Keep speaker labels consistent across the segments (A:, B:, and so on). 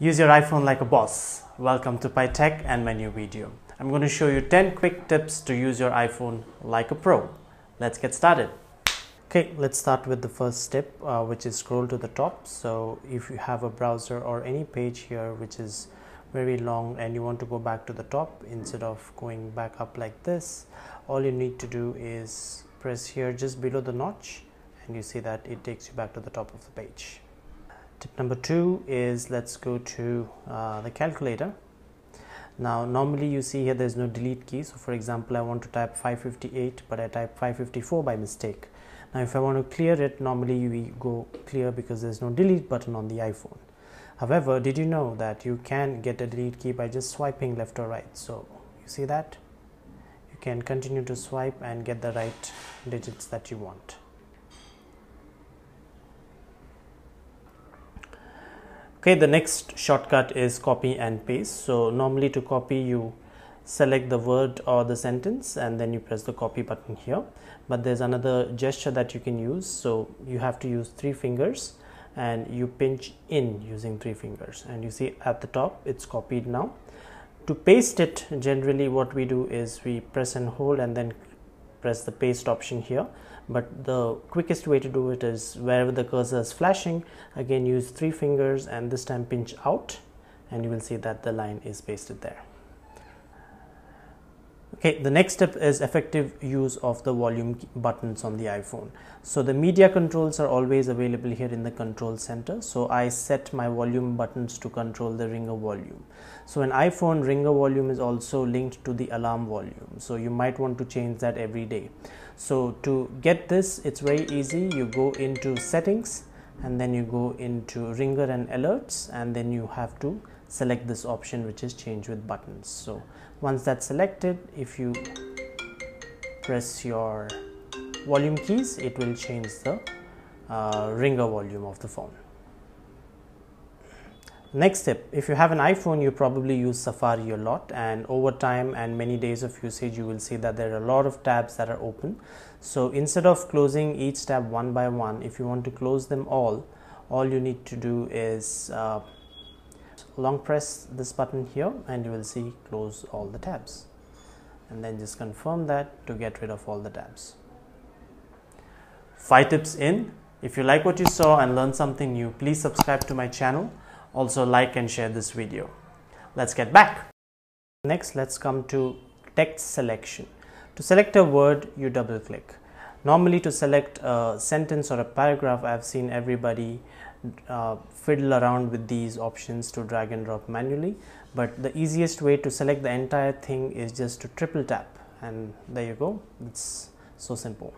A: Use your iPhone like a boss. Welcome to PyTech and my new video. I'm going to show you 10 quick tips to use your iPhone like a pro. Let's get started. Okay, let's start with the first step, which is scroll to the top. So if you have a browser or any page here which is very long and you want to go back to the top, instead of going back up like this, all you need to do is press here just below the notch, and you see that it takes you back to the top of the page. Tip number 2 is let's go to the calculator. Now normally you see here there's no delete key. So for example, I want to type 558 but I type 554 by mistake. Now if I want to clear it, normally we go clear because there's no delete button on the iPhone. However, did you know that you can get a delete key by just swiping left or right? So you see that you can continue to swipe and get the right digits that you want. Okay, the next shortcut is copy and paste. So normally to copy, you select the word or the sentence and then you press the copy button here. But there's another gesture that you can use. So you have to use 3 fingers and you pinch in using 3 fingers. And you see at the top, it's copied now. To paste it, generally what we do is we press and hold and then press the paste option here. But the quickest way to do it is wherever the cursor is flashing, again use 3 fingers and this time pinch out, and you will see that the line is pasted there. Okay, the next step is effective use of the volume buttons on the iPhone. So the media controls are always available here in the control center. So I set my volume buttons to control the ringer volume. So an iPhone ringer volume is also linked to the alarm volume. So you might want to change that every day. So to get this, it's very easy. You go into settings and then you go into ringer and alerts, and then you have to select this option which is change with buttons. So once that's selected, if you press your volume keys, it will change the ringer volume of the phone. Next tip, if you have an iPhone, you probably use Safari a lot, and over time and many days of usage, you will see that there are a lot of tabs that are open. So instead of closing each tab one by one, if you want to close them all you need to do is long press this button here and you will see close all the tabs, and then just confirm that to get rid of all the tabs. 5 tips in. If you like what you saw and learned something new, please subscribe to my channel. Also like and share this video. Let's get back. Next, let's come to text selection. To select a word, you double click. Normally to select a sentence or a paragraph, I've seen everybody fiddle around with these options to drag and drop manually, but the easiest way to select the entire thing is just to triple tap, and there you go. It's so simple.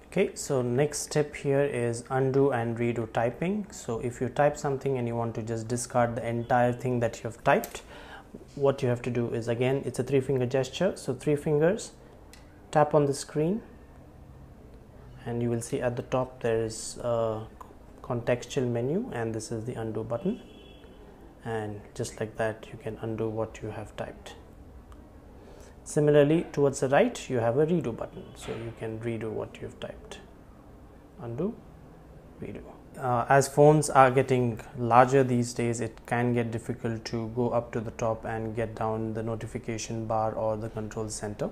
A: Okay, so next step here is undo and redo typing. So if you type something and you want to just discard the entire thing that you have typed, what you have to do is, again, it's a 3-finger gesture. So 3 fingers, tap on the screen, and you will see at the top there is a contextual menu, and this is the undo button, and just like that you can undo what you have typed. Similarly, towards the right you have a redo button, so you can redo what you have typed. Undo, redo. As phones are getting larger these days, it can get difficult to go up to the top and get down the notification bar or the control center.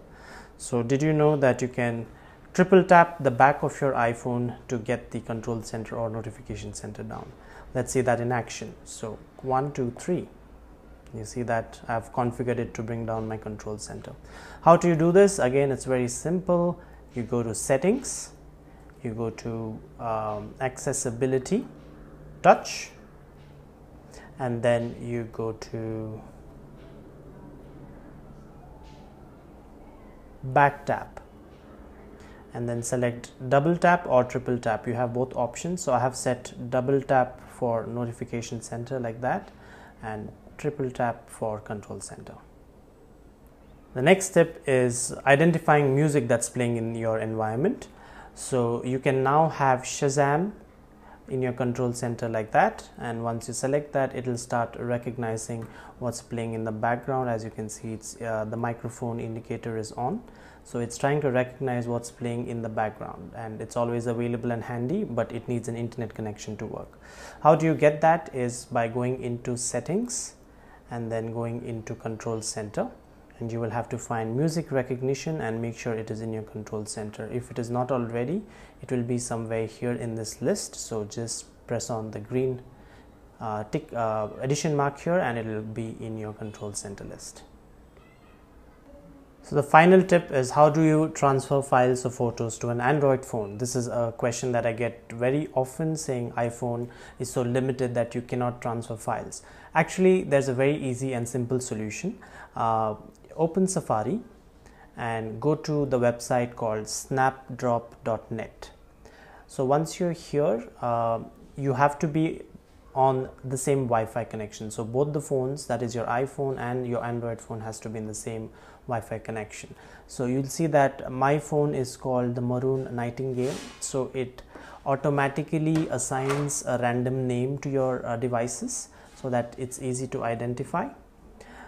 A: So did you know that you can triple tap the back of your iPhone to get the control center or notification center down? Let's see that in action. So 1, 2, 3. You see that I've configured it to bring down my control center. How do you do this? Again, it's very simple. You go to settings, you go to accessibility, touch, and then you go to back tap, and then select double tap or triple tap. You have both options. So I have set double tap for notification center like that, and triple tap for control center. The next step is identifying music that's playing in your environment. So you can now have Shazam in your control center like that, and once you select that, it will start recognizing what's playing in the background. As you can see, it's the microphone indicator is on. So it's trying to recognize what's playing in the background, and it's always available and handy, but it needs an internet connection to work. How do you get that? Is by going into settings and then going into control center, and you will have to find music recognition and make sure it is in your control center. If it is not already, it will be somewhere here in this list, so just press on the green tick addition mark here and it will be in your control center list. So the final tip is, how do you transfer files or photos to an Android phone? This is a question that I get very often, saying iPhone is so limited that you cannot transfer files. Actually, there's a very easy and simple solution. Open Safari and go to the website called snapdrop.net. So once you're here, you have to be on the same Wi-Fi connection. So both the phones, that is your iPhone and your Android phone, has to be in the same Wi-Fi connection. So you'll see that my phone is called the Maroon Nightingale, so it automatically assigns a random name to your devices so that it's easy to identify.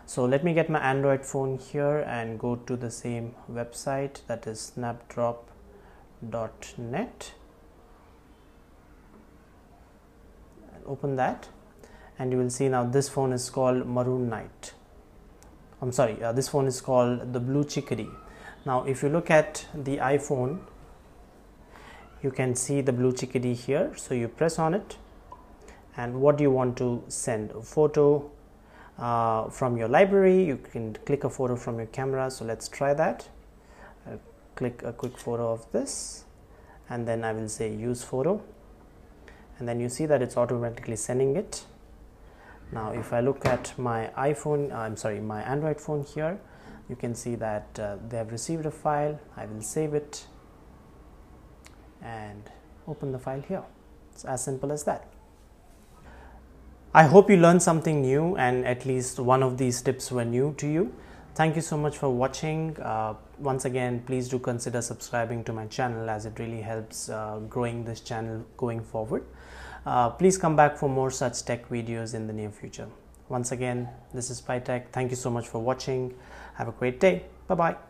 A: So let me get my Android phone here and go to the same website, that is snapdrop.net. Open that and you will see now this phone is called Maroon Night. I'm sorry, this phone is called the Blue Chickadee. Now if you look at the iPhone, you can see the Blue Chickadee here. So you press on it, and what do you want to send? A photo from your library. You can click a photo from your camera. So let's try that. I'll click a quick photo of this and then I will say use photo, and then you see that it's automatically sending it. Now if I look at my iPhone, my Android phone here, you can see that they have received a file. I will save it and open the file here. It's as simple as that. I hope you learned something new, and at least one of these tips were new to you. Thank you so much for watching. Once again, please do consider subscribing to my channel, as it really helps growing this channel going forward. Please come back for more such tech videos in the near future. Once again, this is PyTech. Thank you so much for watching. Have a great day. Bye-bye.